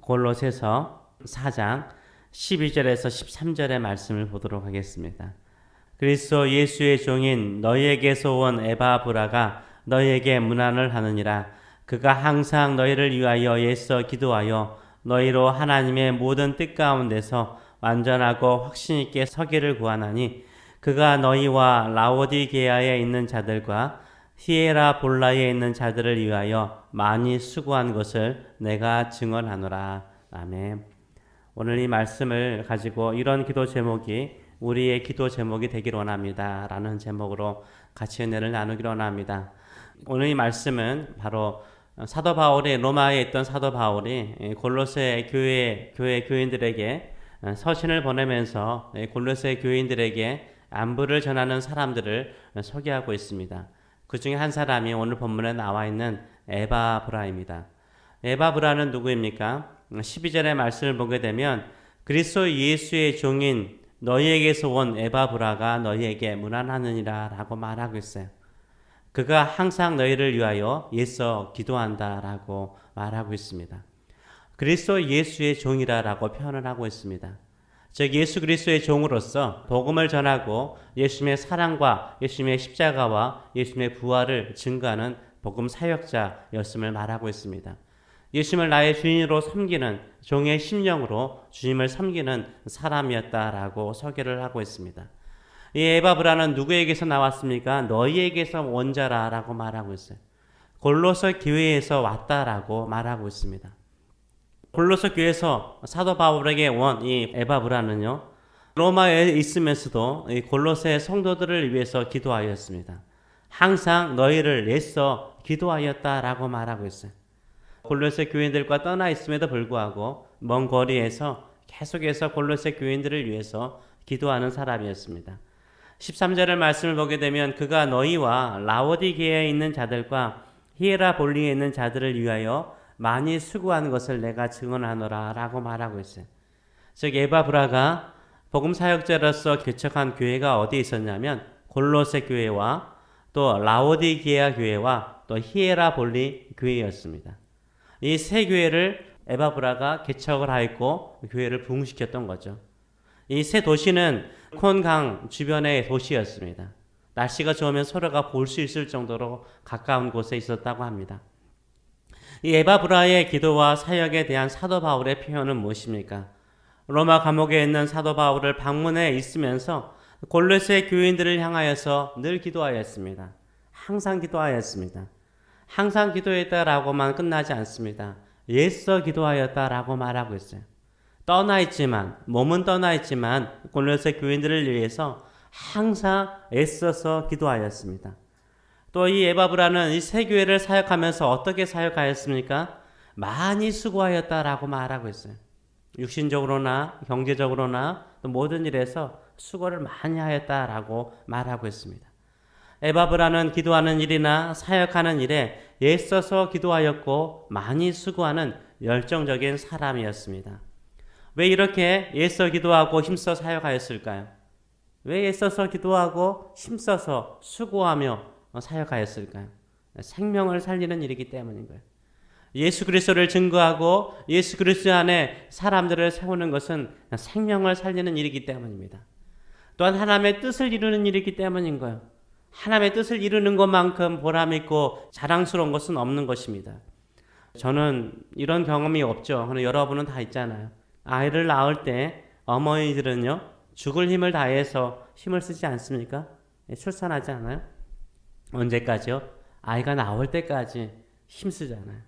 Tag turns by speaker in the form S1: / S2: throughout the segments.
S1: 골로새서 4장 12절에서 13절의 말씀을 보도록 하겠습니다. 그리스도 예수의 종인 너희에게서 온 에바브라가 너희에게 문안을 하느니라. 그가 항상 너희를 위하여 애써 기도하여 너희로 하나님의 모든 뜻 가운데서 완전하고 확신 있게 서기를 구하나니, 그가 너희와 라오디게아에 있는 자들과 히에라볼라에 있는 자들을 위하여 많이 수고한 것을 내가 증언하노라. 아멘. 오늘 이 말씀을 가지고 이런 기도 제목이 우리의 기도 제목이 되기를 원합니다 라는 제목으로 같이 은혜를 나누기를 원합니다. 오늘 이 말씀은 바로 사도 바울이, 로마에 있던 사도 바울이 골로새 교회 교인들에게 서신을 보내면서 골로새 교인들에게 안부를 전하는 사람들을 소개하고 있습니다. 그 중에 한 사람이 오늘 본문에 나와 있는 에바브라입니다. 에바브라는 누구입니까? 12절의 말씀을 보게 되면 그리스도 예수의 종인 너희에게서 온 에바브라가 너희에게 문안하느니라 라고 말하고 있어요. 그가 항상 너희를 위하여 애써 기도한다 라고 말하고 있습니다. 그리스도 예수의 종이라고 표현을 하고 있습니다. 즉 예수 그리스도의 종으로서 복음을 전하고 예수님의 사랑과 예수님의 십자가와 예수님의 부활을 증거하는 복음 사역자였음을 말하고 있습니다. 예수님을 나의 주인으로 섬기는 종의 심령으로 주님을 섬기는 사람이었다라고 소개를 하고 있습니다. 이 에바브라는 누구에게서 나왔습니까? 너희에게서 온 자라라고 말하고 있어요. 골로새 교회에서 왔다라고 말하고 있습니다. 골로새 교회에서 사도 바울에게 온 이 에바브라는요, 로마에 있으면서도 이 골로새 성도들을 위해서 기도하였습니다. 항상 너희를 애써 기도하였다라고 말하고 있어요. 골로새 교인들과 떠나 있음에도 불구하고 먼 거리에서 계속해서 골로새 교인들을 위해서 기도하는 사람이었습니다. 13절의 말씀을 보게 되면 그가 너희와 라오디게아에 있는 자들과 히에라볼리에 있는 자들을 위하여 많이 수고한 것을 내가 증언하노라 라고 말하고 있어요. 즉 에바브라가 복음 사역자로서 개척한 교회가 어디에 있었냐면 골로새 교회와 또 라오디게아 교회와 또 히에라볼리 교회였습니다. 이 세 교회를 에바브라가 개척을 하였고 교회를 부흥시켰던 거죠. 이 세 도시는 콘강 주변의 도시였습니다. 날씨가 좋으면 서로가 볼 수 있을 정도로 가까운 곳에 있었다고 합니다. 이 에바브라의 기도와 사역에 대한 사도 바울의 표현은 무엇입니까? 로마 감옥에 있는 사도 바울을 방문해 있으면서 골로새 교인들을 향하여서 늘 기도하였습니다. 항상 기도하였습니다. 항상 기도했다라고만 끝나지 않습니다. 애써 기도하였다라고 말하고 있어요. 떠나 있지만, 몸은 떠나 있지만 골로새 교인들을 위해서 항상 애써서 기도하였습니다. 또 이 에바브라는 이 세 교회를 사역하면서 어떻게 사역하였습니까? 많이 수고하였다라고 말하고 있어요. 육신적으로나 경제적으로나 또 모든 일에서 수고를 많이 하였다라고 말하고 있습니다. 에바브라는 기도하는 일이나 사역하는 일에 애써서 기도하였고 많이 수고하는 열정적인 사람이었습니다. 왜 이렇게 애써 기도하고 힘써 사역하였을까요? 왜 애써서 기도하고 힘써서 수고하며 사역하였을까요? 생명을 살리는 일이기 때문인 거예요. 예수 그리스도를 증거하고 예수 그리스도 안에 사람들을 세우는 것은 생명을 살리는 일이기 때문입니다. 또한 하나님의 뜻을 이루는 일이기 때문인 거예요. 하나님의 뜻을 이루는 것만큼 보람있고 자랑스러운 것은 없는 것입니다. 저는 이런 경험이 없죠. 그런데 여러분은 다 있잖아요. 아이를 낳을 때 어머니들은요, 죽을 힘을 다해서 힘을 쓰지 않습니까? 출산하지 않아요? 언제까지요? 아이가 나올 때까지 힘쓰잖아요.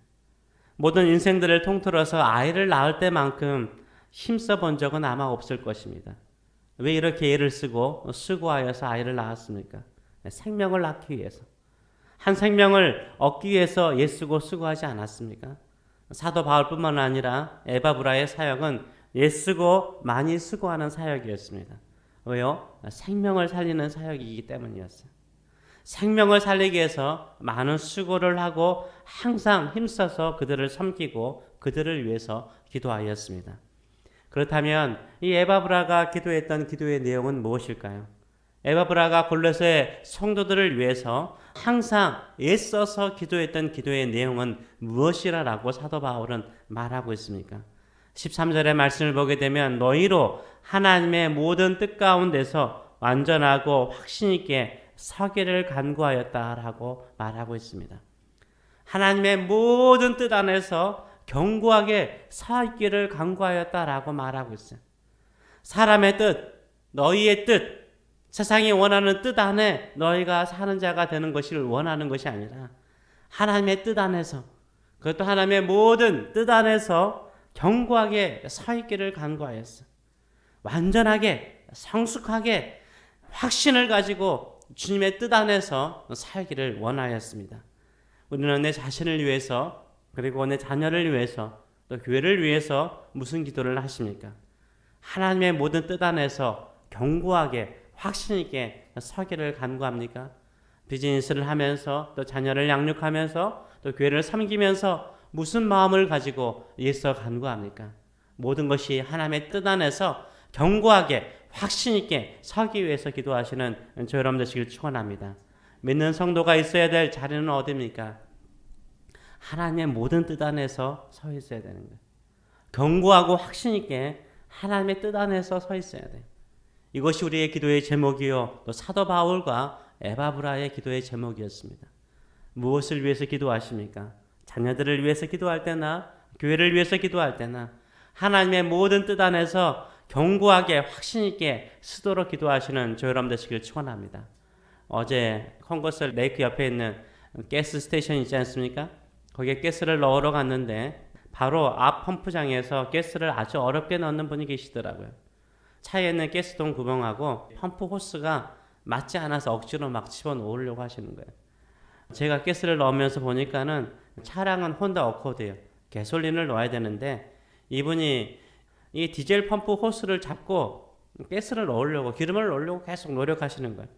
S1: 모든 인생들을 통틀어서 아이를 낳을 때만큼 힘써 본 적은 아마 없을 것입니다. 왜 이렇게 애를 쓰고 수고하여서 아이를 낳았습니까? 생명을 낳기 위해서. 한 생명을 얻기 위해서 애쓰고 수고하지 않았습니까? 사도 바울뿐만 아니라 에바브라의 사역은 애쓰고 많이 수고하는 사역이었습니다. 왜요? 생명을 살리는 사역이기 때문이었어요. 생명을 살리기 위해서 많은 수고를 하고 항상 힘써서 그들을 섬기고 그들을 위해서 기도하였습니다. 그렇다면 이 에바브라가 기도했던 기도의 내용은 무엇일까요? 에바브라가 골로새 성도들을 위해서 항상 애써서 기도했던 기도의 내용은 무엇이라고 사도 바울은 말하고 있습니까? 13절의 말씀을 보게 되면 너희로 하나님의 모든 뜻 가운데서 완전하고 확신 있게 서기를 간구하였다라고 말하고 있습니다. 하나님의 모든 뜻 안에서 견고하게 서 있기를 간구하였다라고 말하고 있어요. 사람의 뜻, 너희의 뜻, 세상이 원하는 뜻 안에 너희가 사는 자가 되는 것을 원하는 것이 아니라 하나님의 뜻 안에서, 그것도 하나님의 모든 뜻 안에서 견고하게 서 있기를 간구하였어. 완전하게, 성숙하게 확신을 가지고 주님의 뜻 안에서 살기를 원하였습니다. 우리는 내 자신을 위해서, 그리고 내 자녀를 위해서, 또 교회를 위해서 무슨 기도를 하십니까? 하나님의 모든 뜻 안에서 견고하게 확신 있게 서기를 간구합니까? 비즈니스를 하면서, 또 자녀를 양육하면서, 또 교회를 섬기면서 무슨 마음을 가지고 예서 간구합니까? 모든 것이 하나님의 뜻 안에서 견고하게 확신 있게 서기 위해서 기도하시는 저 여러분 되시길 축원합니다. 믿는 성도가 있어야 될 자리는 어디입니까? 하나님의 모든 뜻 안에서 서 있어야 되는 거예요. 견고하고 확신 있게 하나님의 뜻 안에서 서 있어야 돼요. 이것이 우리의 기도의 제목이요, 또 사도 바울과 에바브라의 기도의 제목이었습니다. 무엇을 위해서 기도하십니까? 자녀들을 위해서 기도할 때나 교회를 위해서 기도할 때나 하나님의 모든 뜻 안에서 견고하게 확신 있게 쓰도록 기도하시는 저 여러분 되시길 축원합니다. 어제 콩고스 레이크 옆에 있는 가스 스테이션 있지 않습니까? 거기에 가스를 넣으러 갔는데 바로 앞 펌프장에서 가스를 아주 어렵게 넣는 분이 계시더라고요. 차에 있는 가스통 구멍하고 펌프 호스가 맞지 않아서 억지로 막 집어넣으려고 하시는 거예요. 제가 가스를 넣으면서 보니까는 차량은 혼다 어코드예요. 가솔린을 넣어야 되는데 이분이 이 디젤 펌프 호스를 잡고 가스를 넣으려고, 기름을 넣으려고 계속 노력하시는 거예요.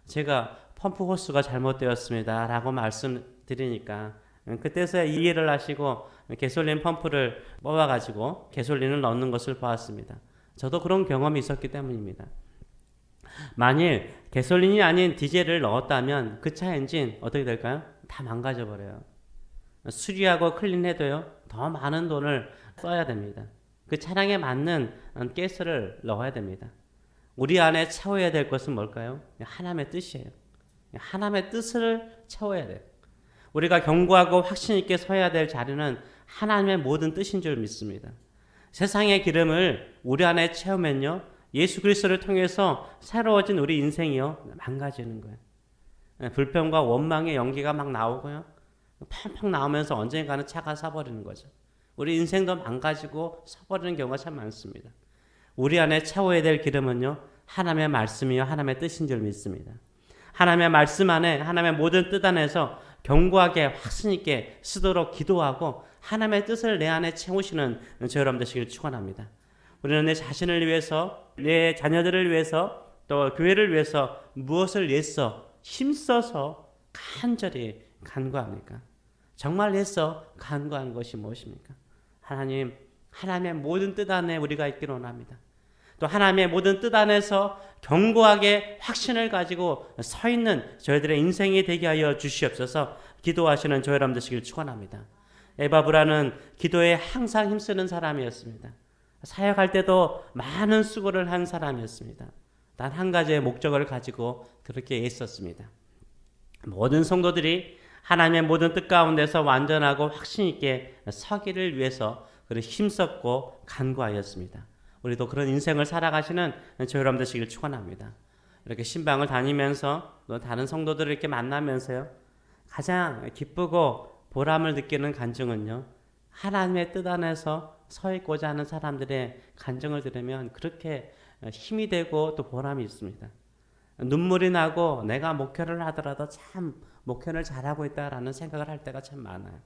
S1: 제가 펌프 호스가 잘못되었습니다 라고 말씀드리니까 그때서야 이해를 하시고 가솔린 펌프를 뽑아가지고 가솔린을 넣는 것을 보았습니다. 저도 그런 경험이 있었기 때문입니다. 만일 가솔린이 아닌 디젤을 넣었다면 그 차 엔진 어떻게 될까요? 다 망가져 버려요. 수리하고 클린해도요, 더 많은 돈을 써야 됩니다. 그 차량에 맞는 가스를 넣어야 됩니다. 우리 안에 채워야 될 것은 뭘까요? 하나님의 뜻이에요. 하나님의 뜻을 채워야 돼요. 우리가 견고하고 확신 있게 서야 될 자리는 하나님의 모든 뜻인 줄 믿습니다. 세상의 기름을 우리 안에 채우면요, 예수 그리스도를 통해서 새로워진 우리 인생이요, 망가지는 거예요. 불평과 원망의 연기가 막 나오고요, 펑펑 나오면서 언젠가는 차가 서버리는 거죠. 우리 인생도 망가지고 서버리는 경우가 참 많습니다. 우리 안에 채워야 될 기름은요, 하나님의 말씀이요, 하나님의 뜻인 줄 믿습니다. 하나님의 말씀 안에, 하나님의 모든 뜻 안에서 견고하게 확신 있게 쓰도록 기도하고 하나님의 뜻을 내 안에 채우시는 저 여러분 되시길 축원합니다. 우리는 내 자신을 위해서, 내 자녀들을 위해서, 또 교회를 위해서 무엇을 애써 힘써서 간절히 간구합니까? 정말 애써 간구하는 것이 무엇입니까? 하나님, 하나님의 모든 뜻 안에 우리가 있기를 원합니다. 또 하나님의 모든 뜻 안에서 견고하게 확신을 가지고 서 있는 저희들의 인생이 되게 하여 주시옵소서. 기도하시는 저 여러분 되시길 축원합니다. 에바브라는 기도에 항상 힘쓰는 사람이었습니다. 사역할 때도 많은 수고를 한 사람이었습니다. 단 한 가지의 목적을 가지고 그렇게 애썼습니다. 모든 성도들이 하나님의 모든 뜻 가운데서 완전하고 확신 있게 서기를 위해서 그를 힘썼고 간구하였습니다. 우리도 그런 인생을 살아가시는 저 여러분 되시길 축원합니다. 이렇게 신방을 다니면서 또 다른 성도들을 이렇게 만나면서요, 가장 기쁘고 보람을 느끼는 간증은요, 하나님의 뜻 안에서 서 있고자 하는 사람들의 간증을 들으면 그렇게 힘이 되고 또 보람이 있습니다. 눈물이 나고 내가 목회를 하더라도 참 목회를 잘하고 있다라는 생각을 할 때가 참 많아요.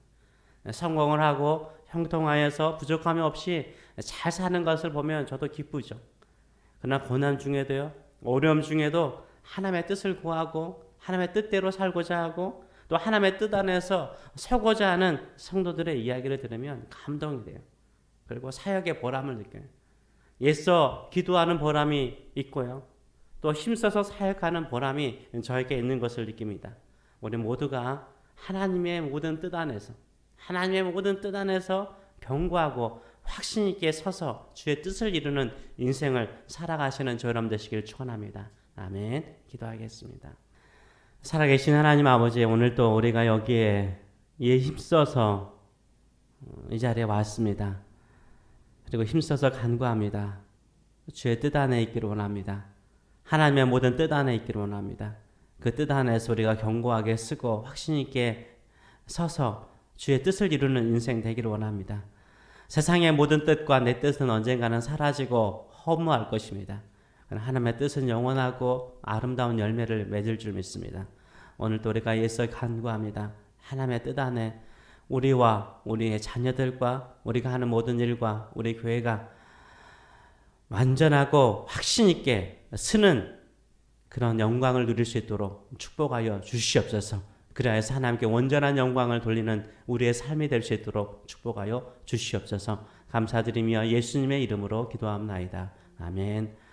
S1: 성공을 하고 형통하여서 부족함이 없이 잘 사는 것을 보면 저도 기쁘죠. 그러나 고난 중에도요, 어려움 중에도 하나님의 뜻을 구하고 하나님의 뜻대로 살고자 하고 또 하나님의 뜻 안에서 서고자 하는 성도들의 이야기를 들으면 감동이 돼요. 그리고 사역의 보람을 느껴요. 애써 기도하는 보람이 있고요, 또 힘써서 사역하는 보람이 저에게 있는 것을 느낍니다. 우리 모두가 하나님의 모든 뜻 안에서, 하나님의 모든 뜻 안에서 견고하고 확신 있게 서서 주의 뜻을 이루는 인생을 살아가시는 저 여러분 되시길 축원합니다. 아멘. 기도하겠습니다. 살아계신 하나님 아버지, 오늘 또 우리가 여기에 힘써서 이 자리에 왔습니다. 그리고 힘써서 간구합니다. 주의 뜻 안에 있기를 원합니다. 하나님의 모든 뜻 안에 있기를 원합니다. 그 뜻 안에서 우리가 견고하게 쓰고 확신 있게 서서 주의 뜻을 이루는 인생 되기를 원합니다. 세상의 모든 뜻과 내 뜻은 언젠가는 사라지고 허무할 것입니다. 하나님의 뜻은 영원하고 아름다운 열매를 맺을 줄 믿습니다. 오늘도 우리가 예수에 간구합니다. 하나님의 뜻 안에 우리와 우리의 자녀들과 우리가 하는 모든 일과 우리 교회가 완전하고 확신 있게 쓰는 그런 영광을 누릴 수 있도록 축복하여 주시옵소서. 그리하여서 하나님께 온전한 영광을 돌리는 우리의 삶이 될 수 있도록 축복하여 주시옵소서. 감사드리며 예수님의 이름으로 기도합나이다. 아멘.